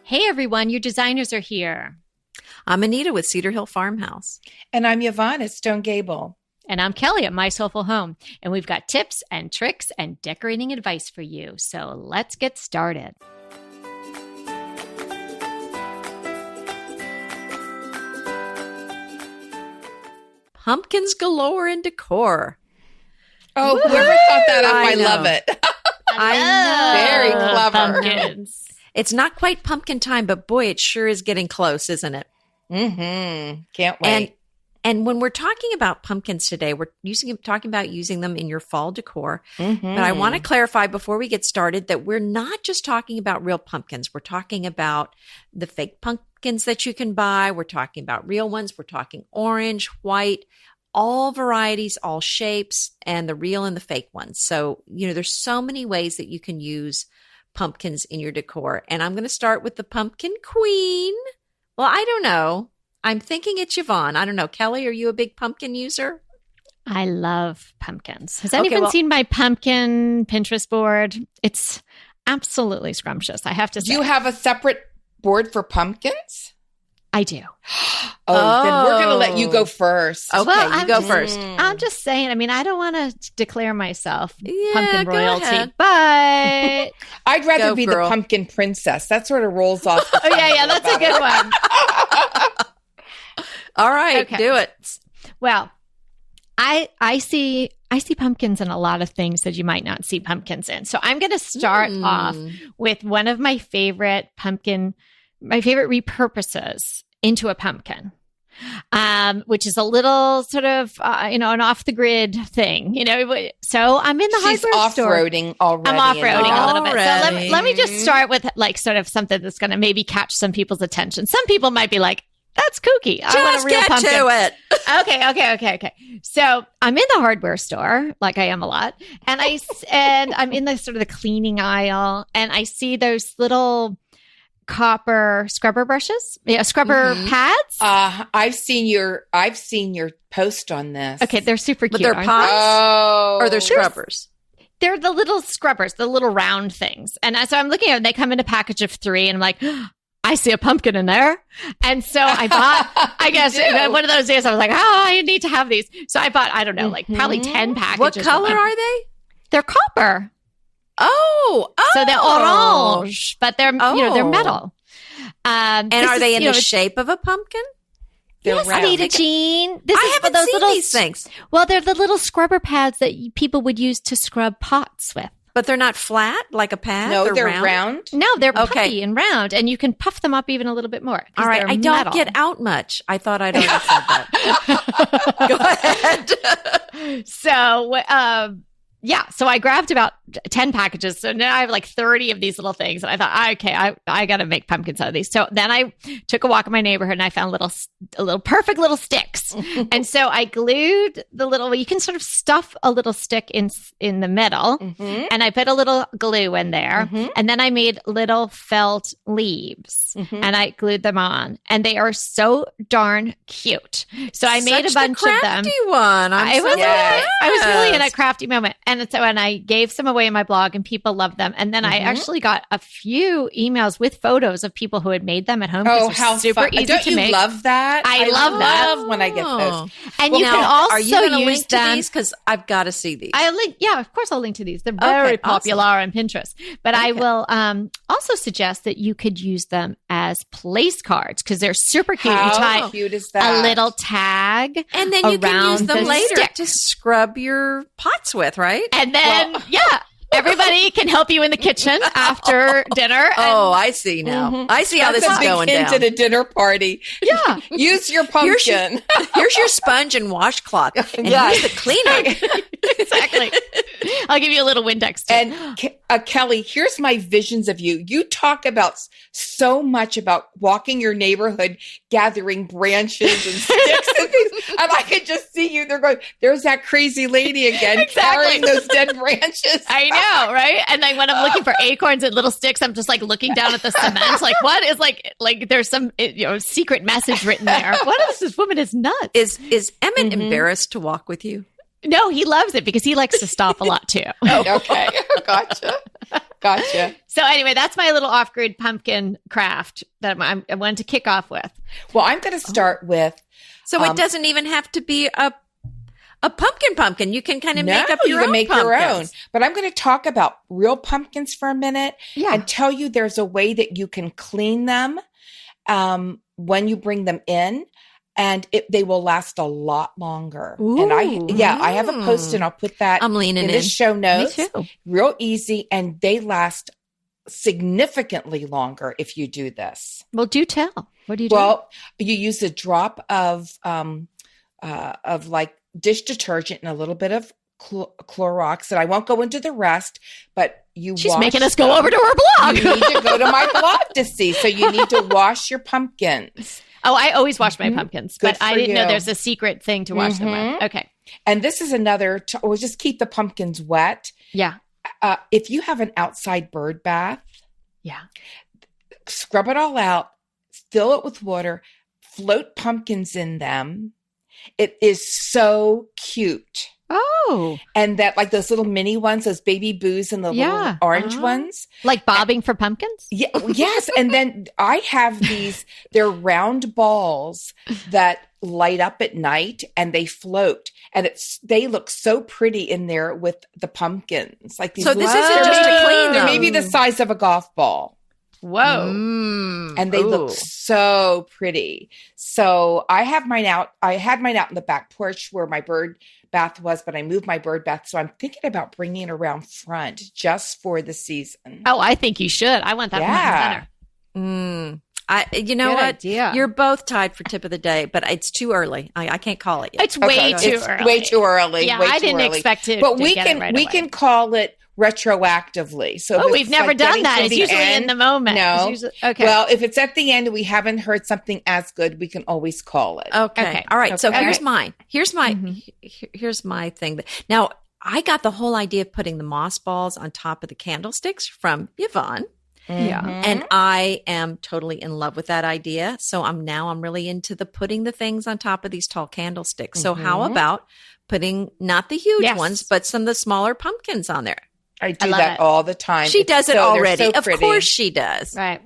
Hey everyone, your designers are here. I'm Anita with Cedar Hill Farmhouse. And I'm Yvonne at Stone Gable. And I'm Kelly at My Soulful Home. And we've got tips and tricks and decorating advice for you. So let's get started. Pumpkins galore in decor. Oh, whoever thought that up, I love it. I know. Very clever. Pumpkins. It's not quite pumpkin time, but boy, it sure is getting close, isn't it? Mm-hmm. Can't wait. And when we're talking about pumpkins today, we're talking about using them in your fall decor. Mm-hmm. But I want to clarify before we get started that we're not just talking about real pumpkins. We're talking about the fake pumpkins that you can buy. We're talking about real ones. We're talking orange, white, all varieties, all shapes, and the real and the fake ones. So, there's so many ways that you can use pumpkins in your decor. And I'm going to start with the pumpkin queen. Well, I don't know. I'm thinking it's Yvonne. I don't know. Kelly, are you a big pumpkin user? I love pumpkins. Has anyone seen my pumpkin Pinterest board? It's absolutely scrumptious, I have to say. Do you have a separate board for pumpkins? I do. Then we're going to let you go first. Okay, well, you go first. I'm just saying, I don't want to declare myself Yeah, pumpkin go royalty, ahead. but I'd rather be girl. the pumpkin princess. That sort of rolls off. oh yeah, that's a good one. All right, Okay. do it. Well, I see pumpkins in a lot of things that you might not see pumpkins in. So I'm going to start off with one of my favorite repurposes into a pumpkin, which is a little sort of, an off the grid thing, So I'm in the She's hardware store. off-roading already. I'm off-roading a little bit. So Already. let me just start with sort of something that's going to maybe catch some people's attention. Some people might be like, that's kooky. I want a Just real get pumpkin. to it. Okay. So I'm in the hardware store, like I am a lot, and I'm in the sort of the cleaning aisle, and I see those little copper scrubber brushes, scrubber pads. I've seen your post on this. Okay, they're super But cute. they're aren't pots Oh. or they're scrubbers? They're the little scrubbers, the little round things. And so I'm looking at them. They come in a package of 3, and I'm like, I see a pumpkin in there. And so I bought, I guess, one of those days I was like, I need to have these. So I bought, I don't know, probably 10 packages. What color are they? They're copper. Oh. So they're orange, but they're, they're metal. And are they in the shape of a pumpkin? They're round. Anita Jean. This I is for haven't those seen little these things. Well, they're the little scrubber pads that people would use to scrub pots with. But they're not flat like a pad? No, they're round. No, they're Okay. puffy and round, and you can puff them up even a little bit more. All right. they're I don't metal. get out much. I thought I'd already said that. Go ahead. So, so I grabbed about 10 packages. So now I have like 30 of these little things. And I thought, okay, I got to make pumpkins out of these. So then I took a walk in my neighborhood and I found little perfect little sticks. And so I glued you can sort of stuff a little stick in the middle. Mm-hmm. And I put a little glue in there. Mhm. And then I made little felt leaves Mhm. and I glued them on. And they are so darn cute. So I made a bunch of them. Crafty one. I was really in a impressed. crafty moment. And so, and I gave some away in my blog and people loved them. And then I actually got a few emails with photos of people who had made them at home. Oh, They're how super fun. easy Don't to you make. love that? I love that. love when I get those. And Well, you now, can also are you gonna use link to them. these? Because I've got to see these. Of course I'll link to these. They're very Okay, popular on Pinterest. But I Okay. will also suggest that you could use them as place cards because they're super cute. How You tie cute is that? a little tag and then you can use around them the later stick. to scrub your pots with, right? And then, everybody can help you in the kitchen after dinner. Oh, I see now. Mhm. I see how That's this a is big going hint down. at a dinner party. Yeah. Use your pumpkin. Here's your sponge and washcloth. And Yeah. here's the cleaner. Exactly. I'll give you a little Windex too. And Kelly, here's my visions of you. You talk about so much about walking your neighborhood, gathering branches and sticks and things. And I could just see you. They're going, there's that crazy lady again carrying those dead branches. I know, right? And then when I'm looking for acorns and little sticks, I'm just like looking down at the cement. Like, what is like there's some secret message written there. What is this woman is nuts? Is Emmett embarrassed to walk with you? No, he loves it because he likes to stop a lot too. Okay. Gotcha. Gotcha. So anyway, that's my little off-grid pumpkin craft that I wanted to kick off with. Well, I'm going to start with. So it doesn't even have to be a pumpkin. You can kind of make up your own pumpkins. Your own. But I'm going to talk about real pumpkins for a minute and tell you there's a way that you can clean them when you bring them in. And they will last a lot longer. Ooh. And I have a post and I'll put that I'm leaning in the show notes. Me too. Real easy. And they last significantly longer if you do this. Well, do tell. What do you do? Well, you use a drop of like dish detergent and a little bit of Clorox. And I won't go into the rest, but she's making us go over to her blog. You need to go to my blog to see. So you need to wash your pumpkins. Oh, I always wash my pumpkins, but I didn't know you. there's a secret thing to wash them with. Okay. And this is another, we'll just keep the pumpkins wet. Yeah. If you have an outside bird bath, scrub it all out, fill it with water, float pumpkins in them. It is so cute. Oh. And that, like those little mini ones, those baby boos and the little orange ones. Like bobbing for pumpkins? Yeah. Yes. And then I have these, they're round balls that light up at night and they float. And they look so pretty in there with the pumpkins. Like these. So this isn't just to clean them. They're maybe the size of a golf ball. Whoa. And they look so pretty. So I have mine out. I had mine out in the back porch where my bird bath was, but I moved my bird bath. So I'm thinking about bringing it around front just for the season. Oh, I think you should. I want that front and center. You know Good what? idea. You're both tied for tip of the day, but it's too early. I can't call it yet. It's way too early. Way too early. Yeah, way I too didn't early. expect it. But to we get it right we away. can call it retroactively. So Oh, we've never done that. It's usually end, in the moment. No. Okay. Well, if it's at the end and we haven't heard something as good, we can always call it. Okay. All right. So Okay. here's mine. Here's my thing. Now, I got the whole idea of putting the moss balls on top of the candlesticks from Yvonne. Yeah. And I am totally in love with that idea. So I'm really into putting the things on top of these tall candlesticks. So how about putting not the huge ones, but some of the smaller pumpkins on there? I do that all the time. She does it already. Of pretty. course she does. Right.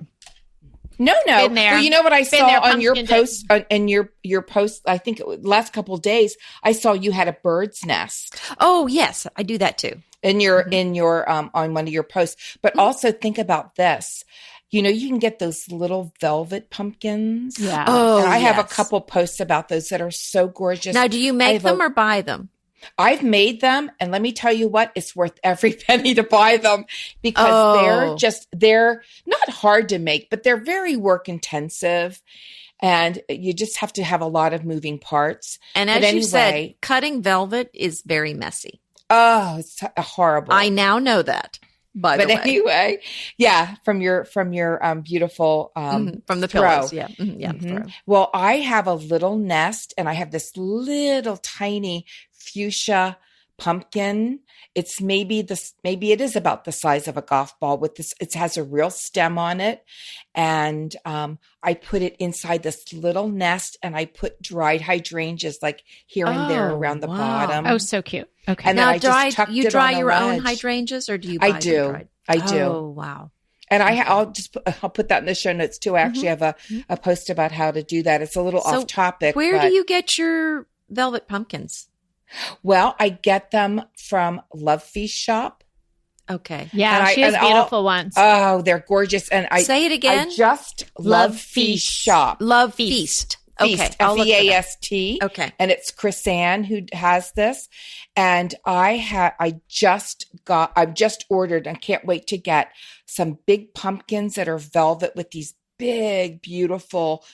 No. Been there. Well, you know what I Been saw there, on your pumpkin post, in your post, I think it was last couple of days, I saw you had a bird's nest. Oh, yes. I do that too. In your on one of your posts. But also think about this. You know, you can get those little velvet pumpkins. Yeah. Oh, and I have a couple posts about those that are so gorgeous. Now, do you make them or buy them? I've made them, and let me tell you what, it's worth every penny to buy them because they're not hard to make, but they're very work intensive. And you just have to have a lot of moving parts. And as you said, cutting velvet is very messy. Oh, it's horrible. I now know that. By the way. Anyway, yeah, from your beautiful from the throw. pillows, yeah, throw. Well, I have a little nest, and I have this little tiny fuchsia pumpkin. It's maybe it is about the size of a golf ball with this. It has a real stem on it, and I put it inside this little nest, and I put dried hydrangeas like here and there around the bottom. Oh, so cute. Okay. And now, then I just tucked you it dry on your the own ledge. hydrangeas, or do you? Buy I do. them dried? I do. Oh, wow. And I'll put that in the show notes too. I actually have a post about how to do that. It's a little off topic. Where do you get your velvet pumpkins? Well, I get them from Love Feast Shop. Okay. Yeah, she has beautiful ones. Oh, they're gorgeous. And say it again. I just Love Feast Shop. Love Feast. Okay. Feast. Okay. And it's Chris Ann who has this. And I've just ordered and can't wait to get some big pumpkins that are velvet with these big, beautiful,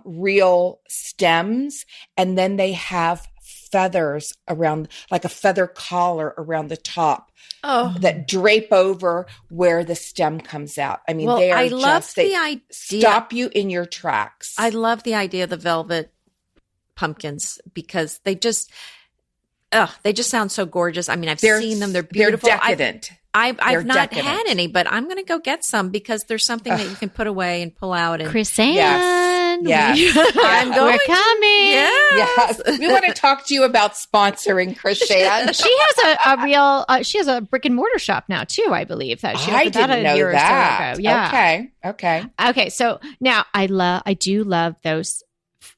real stems. And then they have feathers around, like a feather collar around the top that drape over where the stem comes out. I mean, they are the idea. Stop you in your tracks. I love the idea of the velvet pumpkins because they just sound so gorgeous. I mean, I've seen them. They're beautiful. They're decadent. I've not had any, but I'm going to go get some because there's something that you can put away and pull out. And Chris Ann. Yes. I'm going. We're coming. Yes. Yes. We want to talk to you about sponsoring, Krishan. She has a real. She has a brick and mortar shop now too. I believe that she I opened that didn't a know year that. or so ago. Yeah. Okay. Okay. So now I do love those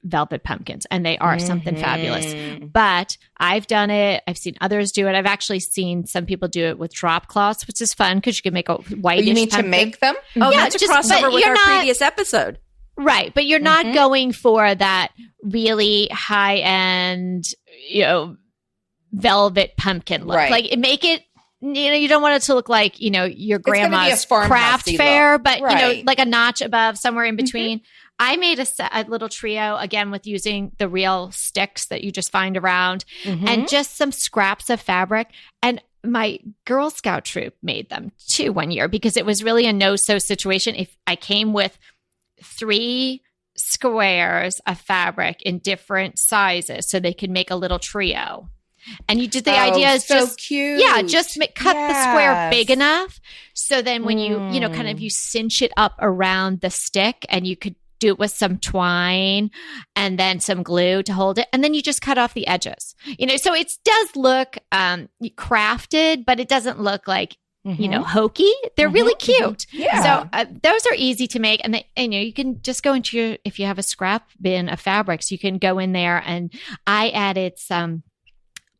velvet pumpkins, and they are something fabulous. But I've done it. I've seen others do it. I've actually seen some people do it with drop cloths, which is fun because you can make a whitish. You mean pumpkin. to make them? Oh, Yeah, that's a just- crossover but with you're our not- previous episode. Right, but you're not going for that really high end, velvet pumpkin look. Right. Like make it. You don't want it to look like your gonna be a grandma's farmhousey craft look. fair, but Right. like a notch above, somewhere in between. I made a little trio again with using the real sticks that you just find around, and just some scraps of fabric. And my Girl Scout troop made them too one year because it was really a no-sew situation. If I came with 3 squares of fabric in different sizes, so they could make a little trio. And you did the idea is so just cute. yeah, just cut the square Yes. big enough so then when you kind of you cinch it up around the stick, and you could do it with some twine and then some glue to hold it, and then you just cut off the edges. So it does look crafted, but it doesn't look like hokey. They're really cute. Yeah. So those are easy to make, and you can just go into if you have a scrap bin of fabrics, you can go in there, and I added some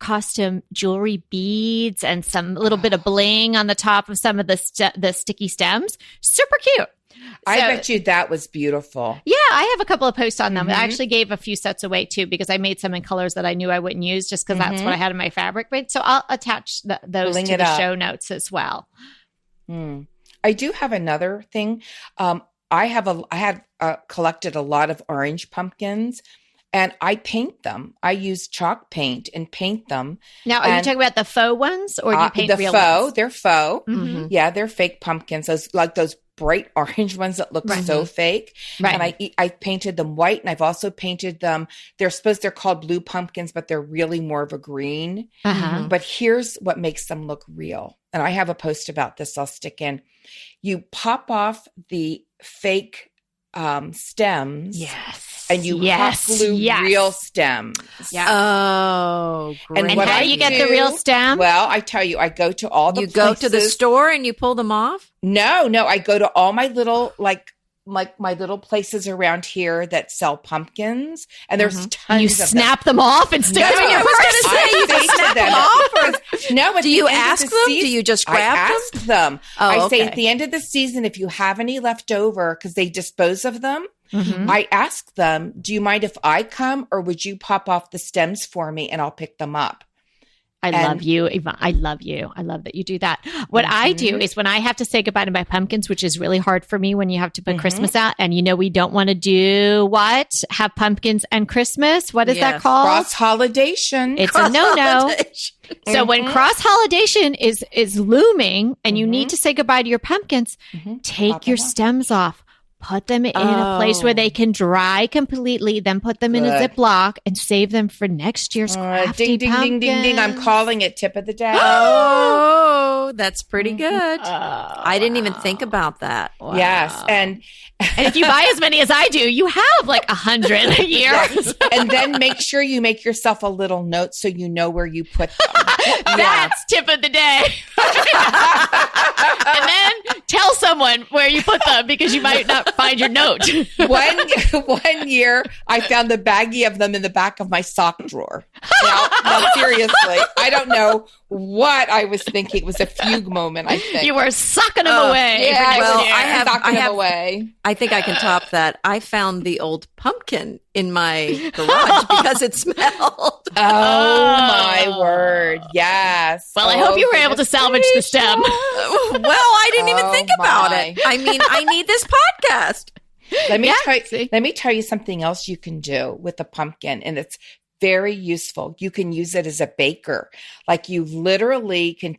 custom jewelry beads and some little bit of bling on the top of some of the sticky stems. Super cute. I So- bet you that was beautiful. Yeah, I have a couple of posts on them. I actually gave a few sets away too because I made some in colors that I knew I wouldn't use just because that's what I had in my fabric. But so I'll attach those Bling to it the up. show notes as well. I do have another thing. I had collected a lot of orange pumpkins, and I paint them. I use chalk paint and paint them. Now, are you talking about the faux ones, or do you paint the real faux? ones? They're faux. Mhm. Yeah, they're fake pumpkins. Those bright orange ones that look so fake. Right. And I painted them white, and I've also painted them. They're called blue pumpkins, but they're really more of a green. Uh-huh. But here's what makes them look real. And I have a post about this I'll stick in. You pop off the fake stems. Yes. And you hot glue real stems. Yeah. Oh, great. And what how I do you get the do- real stem? Well, I tell you, I go to all the You go to the places- store and you pull them off? No, I go to all my little my little places around here that sell pumpkins, and there's tons you of them. snap them off and stick them in your I purse. was gonna say, you can snap them off. No, Do you ask them? Do you just grab I them? ask them. Oh, I say okay. at the end of the season, if you have any left over, because they dispose of them, Mhm. I ask them, do you mind if I come, or would you pop off the stems for me and I'll pick them up? I love you, Yvonne. I love you. I love that you do that. What I do is when I have to say goodbye to my pumpkins, which is really hard for me when you have to put Christmas out, and we don't want to do what? Have pumpkins and Christmas. What is that Yes. called? Cross-holidation. It's a no-no. So when cross-holidation is looming and you need to say goodbye to your pumpkins, take Pop your them off. stems off. Put them in a place where they can dry completely, then put them in a Good. Ziploc and save them for next year's crafty Ding, ding, ding, ding, ding. I'm pumpkins. calling it tip of the day. Oh, that's pretty good. I didn't even think about that. Yes. And And if you buy as many as I do, you have like 100 a year. and then make sure you make yourself a little note so you know where you put them. That's tip of the day. And then tell someone where you put them because you might not find your note. One year, I found the baggie of them in the back of my sock drawer. Now, seriously, I don't know what I was thinking. It was a fugue moment, I think. You were sucking them away. Yeah, for well, next year. I have- Socking them away. I think I can top that. I found the old pumpkin in my garage because it smelled. Oh, my word. Yes. Well, I hope you were able to salvage the stem. Well, I didn't even Oh, think about my. it. I mean, I need this podcast. Let see. me tell you something else you can do with the pumpkin, and it's very useful. You can use it as a baker. Like you literally can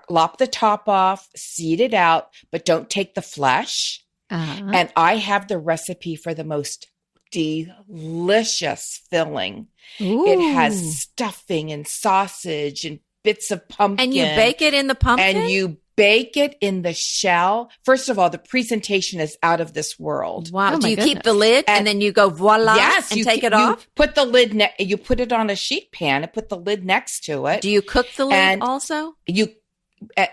lop the top off, seed it out, but don't take the flesh. Uh-huh. And I have the recipe for the most delicious filling. It has stuffing and sausage and bits of pumpkin. And you bake it in the pumpkin? And you bake it in the shell. First of all, the presentation is out of this world. Wow. Oh, Do my you keep goodness. the lid and then you go voila and take it off? You put the lid, you put it on a sheet pan and put the lid next to it. Do you cook the lid And also?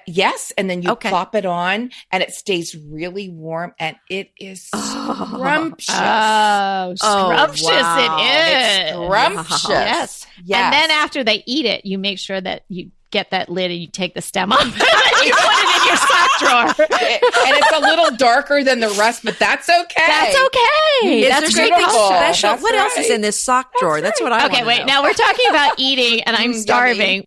Yes, and then you Okay. plop it on, and it stays really warm, and it is scrumptious. Oh, scrumptious wow. it is. It's scrumptious. Yes. Yes. And then after they eat it, you make sure that you get that lid and you take the stem off and you put it in your sock drawer. And it's a little darker than the rest, but that's okay. That's okay. Is That's there great. something beautiful. special? That's What else is right. in this sock drawer? That's what I Okay, wanna wait. know. Now we're talking about eating and I'm Yummy. starving.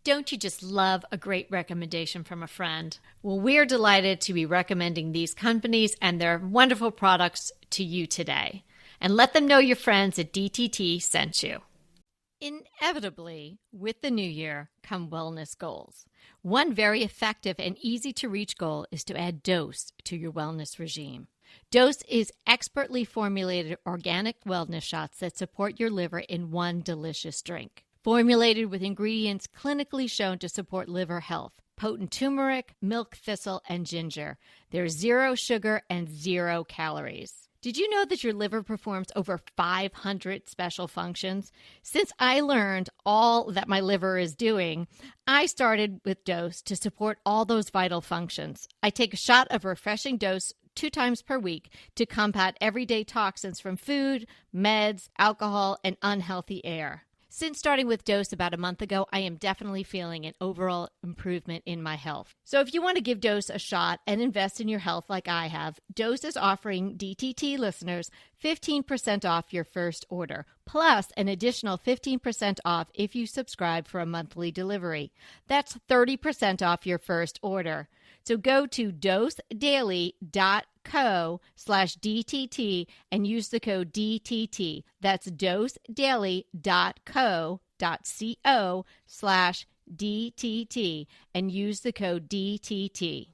Don't you just love a great recommendation from a friend? Well, we're delighted to be recommending these companies and their wonderful products to you today. And let them know your friends at DTT sent you. Inevitably, with the new year come wellness goals. One very effective and easy to reach goal is to add dose to your wellness regime. Dose is expertly formulated organic wellness shots that support your liver in one delicious drink. Formulated with ingredients clinically shown to support liver health. Potent turmeric, milk thistle, and ginger. There's 0 sugar and 0 calories. Did you know that your liver performs over 500 special functions? Since I learned all that my liver is doing, I started with Dose to support all those vital functions. I take a shot of refreshing Dose 2 times per week to combat everyday toxins from food, meds, alcohol, and unhealthy air. Since starting with Dose about a month ago, I am definitely feeling an overall improvement in my health. So if you want to give Dose a shot and invest in your health like I have, Dose is offering DTT listeners 15% off your first order, plus an additional 15% off if you subscribe for a monthly delivery. That's 30% off your first order. So go to dosedaily.co/DTT and use the code DTT. That's dosedaily.co.co/DTT and use the code DTT.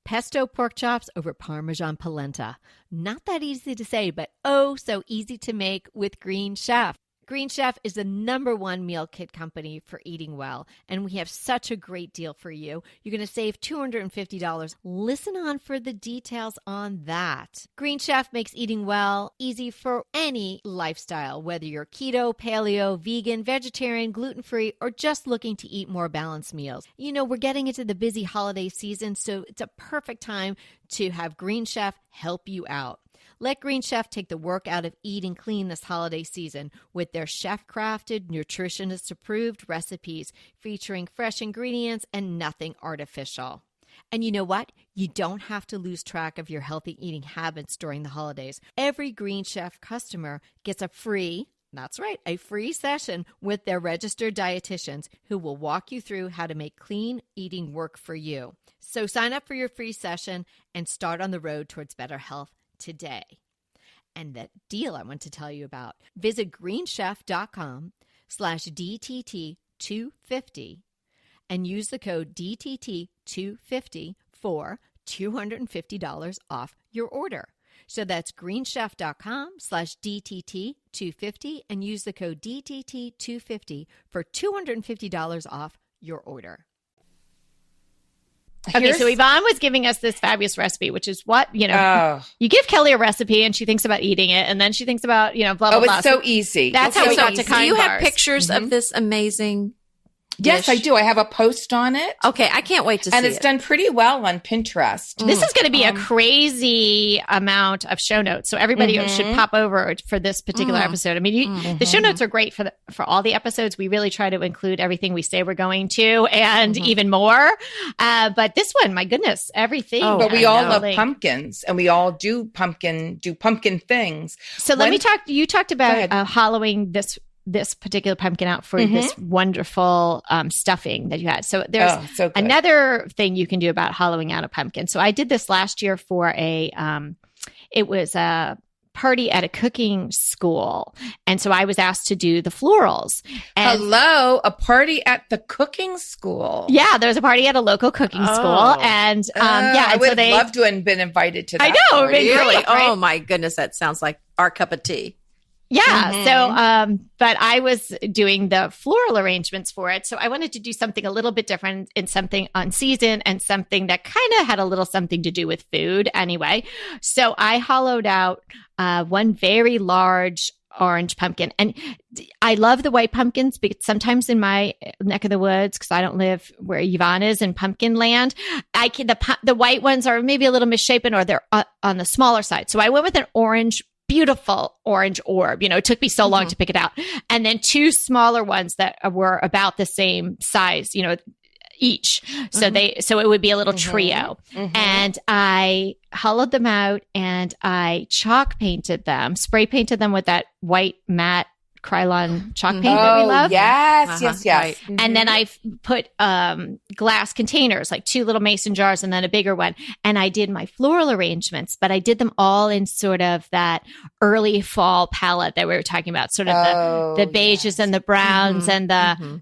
Pesto pork chops over Parmesan polenta. Not that easy to say, but oh so easy to make with Green Chef. Green Chef is the #1 meal kit company for eating well, and we have such a great deal for you. You're going to save $250. Listen on for the details on that. Green Chef makes eating well easy for any lifestyle, whether you're keto, paleo, vegan, vegetarian, gluten-free, or just looking to eat more balanced meals. You know, we're getting into the busy holiday season, so it's a perfect time to have Green Chef help you out. Let Green Chef take the work out of eating clean this holiday season with their chef-crafted, nutritionist-approved recipes featuring fresh ingredients and nothing artificial. And you know what? You don't have to lose track of your healthy eating habits during the holidays. Every Green Chef customer gets a free session with their registered dietitians who will walk you through how to make clean eating work for you. So sign up for your free session and start on the road towards better health today. And that deal I want to tell you about, visit greenchef.com/DTT250 and use the code DTT250 for $250 off your order. So that's greenchef.com/DTT250 and use the code DTT250 for $250 off your order. Okay, so Yvonne was giving us this fabulous recipe, which is what, you give Kelly a recipe and she thinks about eating it and then she thinks about, blah, blah, blah. It's so easy. That's how we got to Kind Do you have Bars. pictures of this amazing Yes, dish? I do. I have a post on it. Okay, I can't wait to see it. And it's done pretty well on Pinterest. This is going to be a crazy amount of show notes. So everybody should pop over for this particular episode. I mean, the show notes are great for all the episodes. We really try to include everything we say we're going to and even more. But this one, my goodness, everything. Oh, But we all love Like- pumpkins, and we all do pumpkin things. So let me talk. You talked Go ahead. about hollowing this particular pumpkin out for this wonderful stuffing that you had. So there's so good. another thing you can do about hollowing out a pumpkin. So I did this last year for it was a party at a cooking school. And so I was asked to do the florals. And Hello, a party at the cooking school. yeah, there was a party at a local cooking school. And I and would so have they, loved to have been invited to that. I know, party. it'd been Really? great, right? Oh my goodness, that sounds like our cup of tea. Yeah. So, but I was doing the floral arrangements for it. So I wanted to do something a little bit different in something on season and something that kind of had a little something to do with food anyway. So I hollowed out one very large orange pumpkin. And I love the white pumpkins, but sometimes in my neck of the woods, because I don't live where Yvonne is in pumpkin land, the white ones are maybe a little misshapen or they're on the smaller side. So I went with an orange, beautiful orange orb. It took me so long to pick it out. And then two smaller ones that were about the same size, each. So so it would be a little trio. And I hollowed them out and I chalk painted them, spray painted them with that white matte Krylon chalk paint that we love. Yes, yes. Right. And then I put glass containers, like 2 little mason jars and then a bigger one. And I did my floral arrangements, but I did them all in sort of that early fall palette that we were talking about, sort of the beiges and the browns and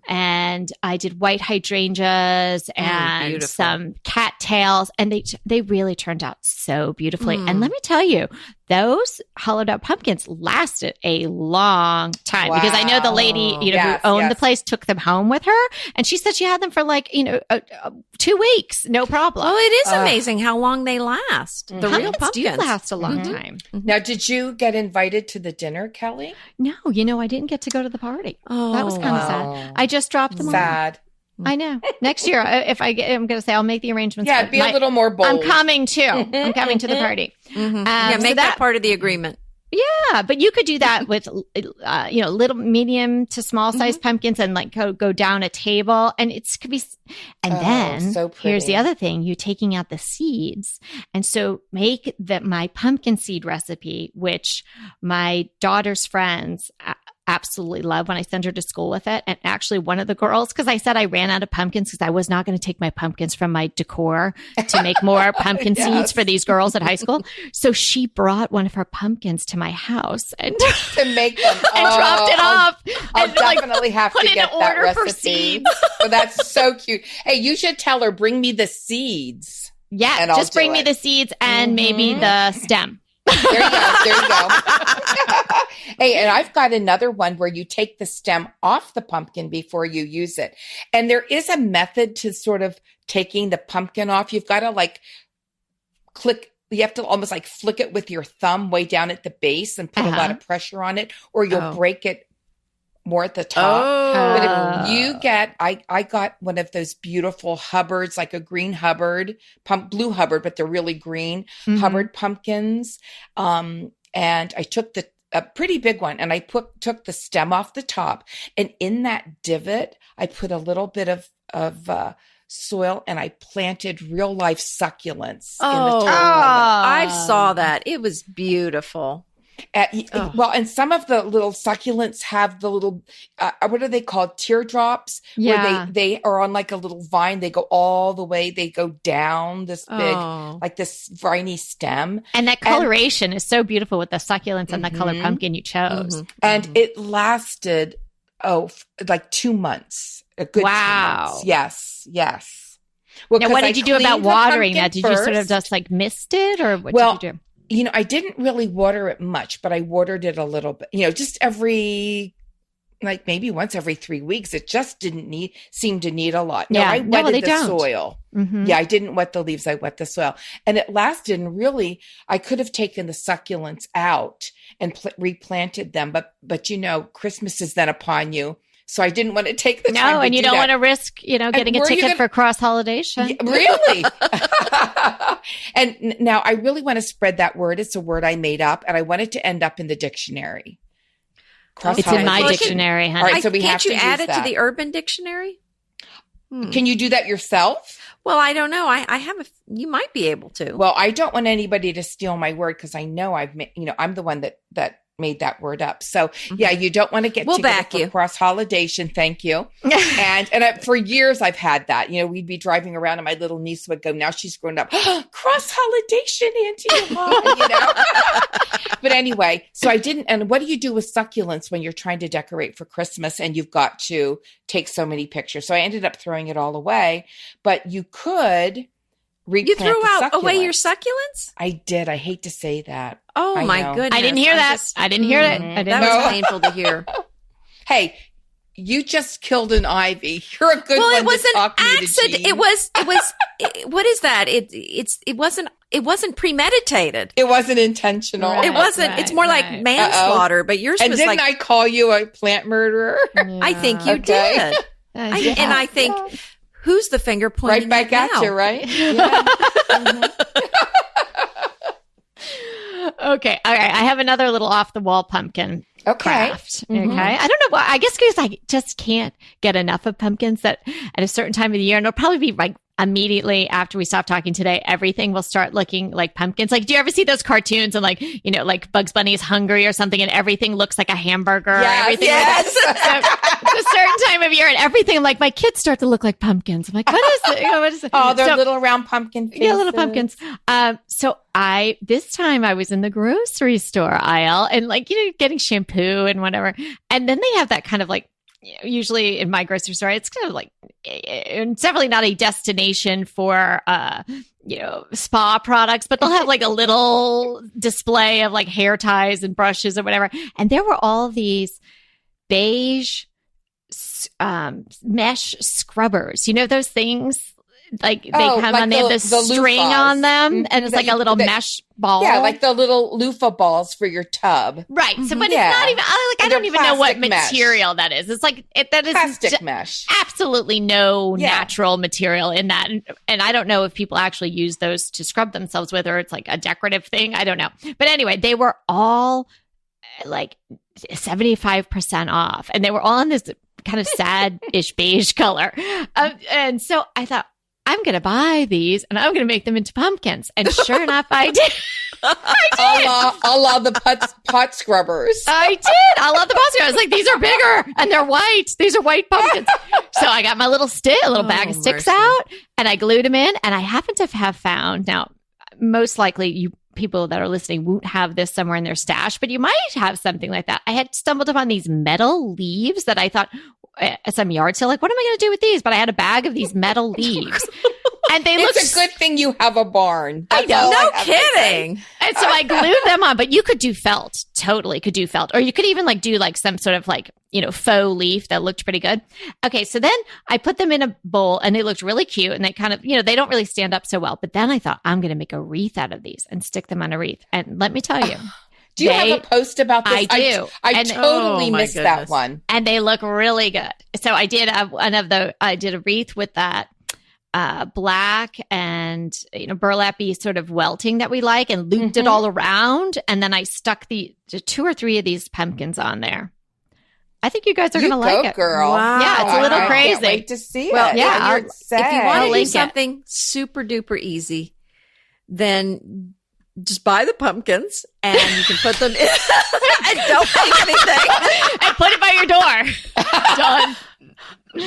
and I did white hydrangeas and some cattails, and they really turned out so beautifully. And let me tell you, those hollowed out pumpkins lasted a long time because I know the lady, who owned the place took them home with her, and she said she had them for 2 weeks, no problem. Well, it is amazing how long they last. The real pumpkins do last a long time. Now, did you get invited to the dinner, Kelly? No, I didn't get to go to the party. That was kind of sad. I just dropped them sad. I know. Next year, if I'm going to say I'll make the arrangements. Yeah, be a little more bold. I'm coming too. I'm coming to the party. Make that part of the agreement. Yeah, but you could do that with, little medium to small size pumpkins and go down a table, and could be. And then so here's the other thing: you taking out the seeds, and so make my pumpkin seed recipe, which my daughter's friends absolutely love when I send her to school with it. And actually one of the girls, because I said I ran out of pumpkins because I was not going to take my pumpkins from my decor to make more pumpkin seeds for these girls at high school. So she brought one of her pumpkins to my house and to make them and dropped it off. I'll definitely have to get that recipe. Oh, that's so cute. Hey, you should tell her, bring me the seeds. Yeah, just bring me the seeds and maybe the stem. There you go. Hey, and I've got another one where you take the stem off the pumpkin before you use it. And there is a method to sort of taking the pumpkin off. You've got to you have to almost flick it with your thumb way down at the base and put a lot of pressure on it, or you'll break it more at the top. But if you get, I got one of those beautiful Hubbards, like a green Hubbard, blue Hubbard, but they're really green Hubbard pumpkins. And I took a pretty big one, and I took the stem off the top, and in that divot, I put a little bit of soil, and I planted real life succulents in the top of it. I saw that. It was beautiful. Well, and some of the little succulents have the little, what are they called? Teardrops, where they are on a little vine. They go all the way. They go down this big, this viney stem. And that coloration is so beautiful with the succulents and the colored pumpkin you chose. And it lasted, 2 months. A good 2 months. Yes. Well, now, what did you do about watering that? Did you sort of just mist it, or what did you do? I didn't really water it much, but I watered it a little bit, just maybe once every 3 weeks. It just didn't seem to need a lot. No, I wetted the soil. Yeah, I didn't wet the leaves. I wet the soil, and it lasted. And really, I could have taken the succulents out and replanted them, but Christmas is then upon you. So I didn't want to take the time. No, and you don't want to risk, getting a ticket for cross-holidation. Yeah, really? And now I really want to spread that word. It's a word I made up, and I want it to end up in the dictionary. It's in my dictionary, honey. All right, so we have to use add it that. to the Urban Dictionary? Can you do that yourself? Well, I don't know. I have you might be able to. Well, I don't want anybody to steal my word, because I know I'm the one that made that word up. So yeah, you don't want to get together for cross-holidation. Thank you. and for years I've had that. We'd be driving around and my little niece would go, now she's grown up, cross-holidation, Auntie Yvonne, But anyway, so I didn't. And what do you do with succulents when you're trying to decorate for Christmas and you've got to take so many pictures? So I ended up throwing it all away. But you could replant You threw the out away your succulents. succulents? I did. I hate to say that. Oh I my know. goodness. I didn't hear that. I didn't hear it. I didn't That know. was painful to hear. Hey, you just killed an ivy. You're a good Well, one it was to an talk me to, accident. Jean. It was what is that? It wasn't premeditated. It wasn't intentional. Right. It wasn't. It's more like manslaughter, but yours And was didn't like I call you a plant murderer? I think you Okay. did. And I think who's the finger pointing Right back at at now? you, right? Yeah. Okay. All right. I have another little off the wall pumpkin Okay. craft. Mhm. Okay. I don't know why. I guess because I just can't get enough of pumpkins that at a certain time of the year, and it'll probably be like immediately after we stop talking today, everything will start looking like pumpkins. Like, do you ever see those cartoons and like, like Bugs Bunny is hungry or something and everything looks like a hamburger? Yes, everything yes. So it's a certain time of year and everything, like my kids start to look like pumpkins. I'm like, what is it? What is it? Oh, they're So- little round pumpkin faces. yeah, little pumpkins. So this time I was in the grocery store aisle and like, getting shampoo and whatever. And then they have that kind of like, usually in my grocery store, it's kind of like, it's definitely not a destination for, spa products, but they'll have like a little display of like hair ties and brushes or whatever. And there were all these beige, mesh scrubbers, those things like they come like on, they have this the string loofahs. on them and it's That like a you- little that- mesh ball. Yeah, like the little loofah balls for your tub. right. So, but Yeah. it's not even, I And don't they're even know what plastic mesh. material that is. It's like, that is Plastic mesh. absolutely no Yeah. natural material in that. And I don't know if people actually use those to scrub themselves with, or it's like a decorative thing. I don't know. But anyway, they were all like 75% off and they were all in this kind of sad-ish beige color. And so I thought, I'm going to buy these and I'm going to make them into pumpkins. And sure enough, I did. A la the pot scrubbers. I did. I love the pumpkins. I was like, these are bigger and they're white. These are white pumpkins. So I got my little bag of sticks mercy. out and I glued them in. And I happen to have found, now, most likely you people that are listening won't have this somewhere in their stash, but you might have something like that. I had stumbled upon these metal leaves that I thought at some yard sale, like, what am I going to do with these? But I had a bag of these metal leaves. And they look. It's a good thing you have a barn. I That's know. all No have to say. kidding. And so I glued them on, but you could do felt, totally could do felt, or you could even like do like some sort of like, faux leaf that looked pretty good. Okay. So then I put them in a bowl and they looked really cute and they kind of, they don't really stand up so well. But then I thought I'm going to make a wreath out of these and stick them on a wreath. And let me tell you, Do you have a post about this? I do. I And- totally Oh, my missed that goodness. one. and they look really good. So I did I did a wreath with that black and burlappy sort of welting that we like and looped it all around. And then I stuck the 2 or 3 of these pumpkins on there. I think you guys are You going to like go, it. girl. Wow. Yeah, it's a little I crazy. can't wait to see Well, it. yeah, You're I'll- If you want I'll to do link it. something super duper easy, then just buy the pumpkins and you can put them in and don't make anything. And put it by your door. Done.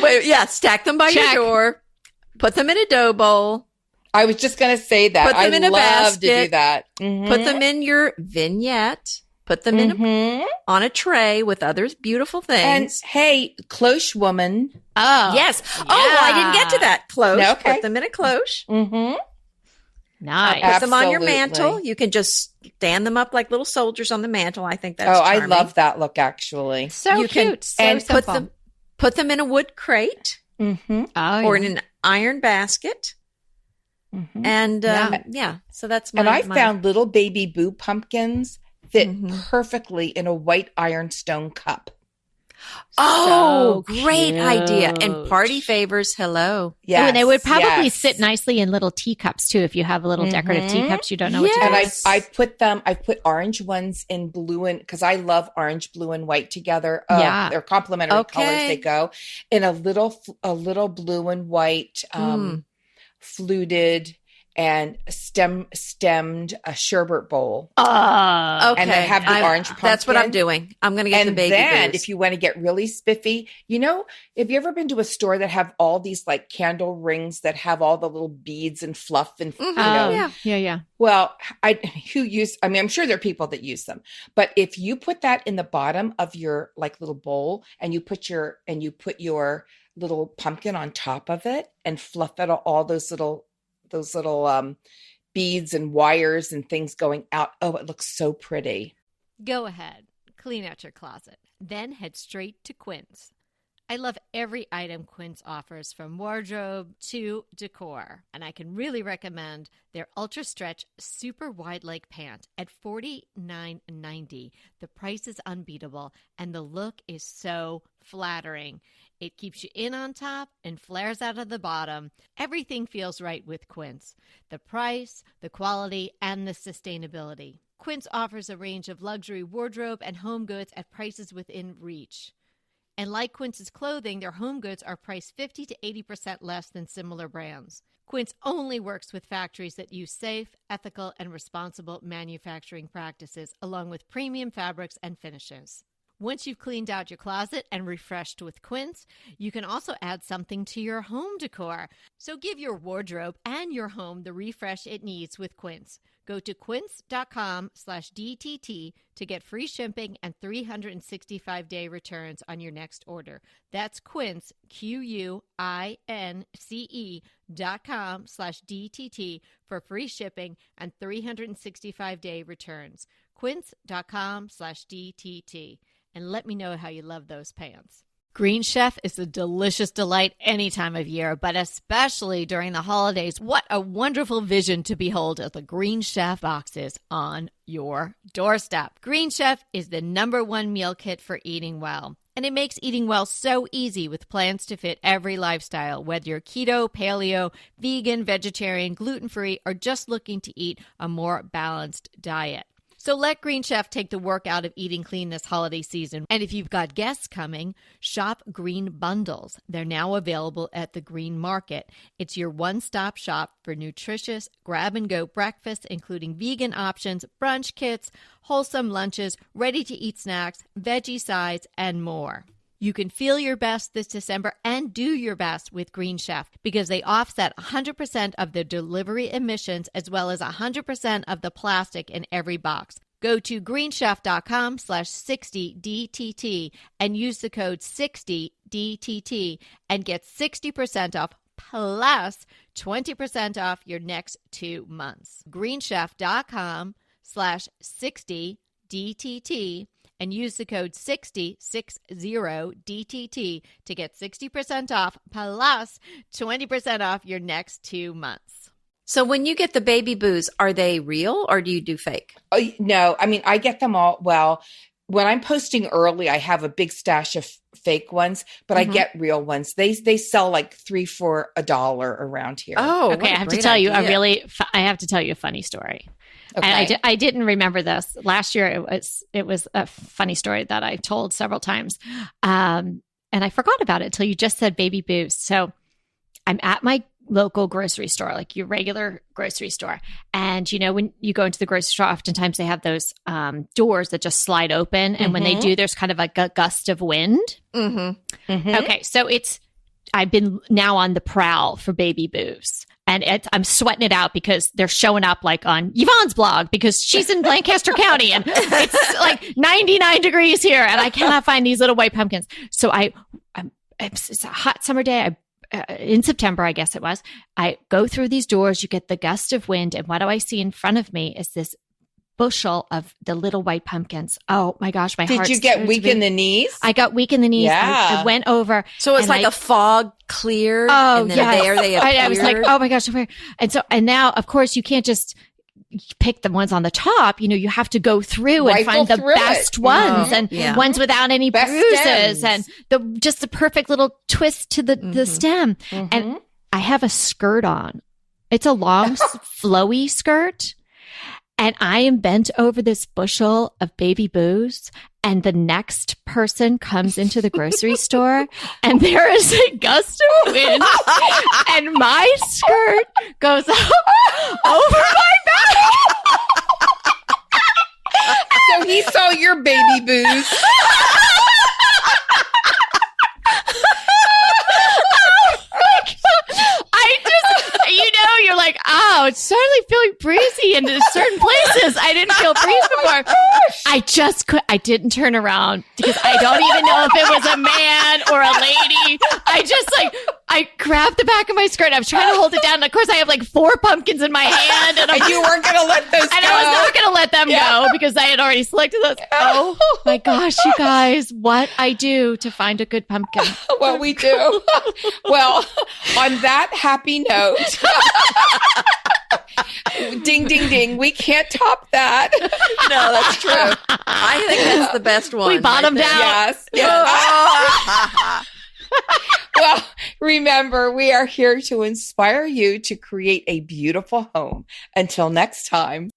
Wait, yeah, stack them by Check. your door. Put them in a dough bowl. I was just going to say that. Put them I in a love to do basket. that. Put them in your vignette. Put them in on a tray with other beautiful And things. hey, cloche woman. Oh. Yes. Oh, well, I didn't get to that. Cloche. No, okay. Put them in a cloche. Mm-hmm. Nice. Put them on your Absolutely. mantle. You can just stand them up like little soldiers on the mantle. I think that's Oh, I charming. love that look, actually. So You can- cute. So and simple. put them in a wood crate Mm-hmm. Oh, or yeah. in an iron basket. Mm-hmm. And Yeah. so that's my. And I my- found little baby boo pumpkins fit Mhm. perfectly in a white ironstone cup. Oh, So great idea! And cute. party favors. Hello. Yeah, and they would probably yes. sit nicely in little teacups too. If you have little decorative Mhm. teacups, you don't know what to do. And Yes. I put orange ones in blue and because I love orange, blue, and white together. Yeah. They're complementary Okay. colors. They go in a little blue and white, fluted and stemmed a sherbet bowl. Oh, Okay, And then have the orange That's what I'm pumpkin. doing. I'm going to get the And baby then booze. if you want to get really spiffy, have you ever been to a store that have all these like candle rings that have all the little beads and fluff and, Mhm. Oh, Yeah. yeah. well, I'm sure there are people that use them, but if you put that in the bottom of your like little bowl and you put your little pumpkin on top of it and fluff it all those little little beads and wires and things going out. Oh, it looks so pretty. Go ahead, clean out your closet, then head straight to Quince. I love every item Quince offers, from wardrobe to decor, and I can really recommend their Ultra Stretch Super Wide Leg Pant at $49.90. The price is unbeatable, and the look is so flattering. It keeps you in on top and flares out of the bottom. Everything feels right with Quince. The price, the quality, and the sustainability. Quince offers a range of luxury wardrobe and home goods at prices within reach. And like Quince's clothing, their home goods are priced 50 to 80% less than similar brands. Quince only works with factories that use safe, ethical, and responsible manufacturing practices, along with premium fabrics and finishes. Once you've cleaned out your closet and refreshed with Quince, you can also add something to your home decor. So give your wardrobe and your home the refresh it needs with Quince. Go to quince.com/DTT to get free shipping and 365-day returns on your next order. That's Quince, QUINCE.com/DTT for free shipping and 365-day returns. Quince.com/DTT. And let me know how you love those pants. Green Chef is a delicious delight any time of year, but especially during the holidays. What a wonderful vision to behold as the Green Chef boxes on your doorstep. Green Chef is the #1 meal kit for eating well. And it makes eating well so easy with plans to fit every lifestyle, whether you're keto, paleo, vegan, vegetarian, gluten-free, or just looking to eat a more balanced diet. So let Green Chef take the work out of eating clean this holiday season. And if you've got guests coming, shop Green Bundles. They're now available at the Green Market. It's your one-stop shop for nutritious grab-and-go breakfasts, including vegan options, brunch kits, wholesome lunches, ready-to-eat snacks, veggie sides, and more. You can feel your best this December and do your best with Green Chef because they offset 100% of the delivery emissions as well as 100% of the plastic in every box. Go to greenchef.com/60DTT and use the code 60DTT and get 60% off plus 20% off your next 2 months. greenchef.com/60DTT and use the code 60DTT to get 60% off plus 20% off your next 2 months. So when you get the baby boos, are they real or do you do fake? Oh, no, I mean, I get them all. Well, when I'm posting early, I have a big stash of fake ones, but I get real ones. They sell like 3 for $1 around here. Oh, okay. I have to tell you I have to tell you a funny story. Okay. And I didn't remember this last year. It was a funny story that I told several times, and I forgot about it until you just said baby boos. So I'm at my local grocery store, like your regular grocery store, and you know when you go into the grocery store, oftentimes they have those doors that just slide open, and when they do, there's kind of like a gust of wind. Okay, so I've been now on the prowl for baby boos. And I'm sweating it out because they're showing up like on Yvonne's blog because she's in Lancaster County and it's like 99 degrees here and I cannot find these little white pumpkins. So it's a hot summer day. In September, I guess it was. I go through these doors, you get the gust of wind, and what do I see in front of me is this bushel of the little white pumpkins. Oh my gosh, my heart. Did you get weak in the knees? I got weak in the knees. Yeah. I went over. So it's like a fog cleared. Oh, and then yeah. there they appeared. I was like, oh my gosh. And now, of course, you can't just pick the ones on the top. You know, you have to go through and find the best ones and ones without any bruises and just the perfect little twist to the stem. And I have a skirt on. It's a long, flowy skirt. And I am bent over this bushel of baby boos, and the next person comes into the grocery store, and there is a gust of wind, and my skirt goes up over my back. So he saw your baby boos. You're like, oh, it's suddenly feeling breezy in certain places. I didn't feel breeze before. I didn't turn around because I don't even know if it was a man or a lady. I just I grabbed the back of my skirt. I was trying to hold it down. And of course, I have like 4 pumpkins in my hand. And you weren't going to let those go. And I was not going to let them go because I had already selected those. Oh my gosh, you guys, what I do to find a good pumpkin. Well, we do. Well, on that happy note, ding, ding, ding. We can't top that. No, that's true. I think that's the best one. We bottomed out. Yes. Well, remember, we are here to inspire you to create a beautiful home. Until next time.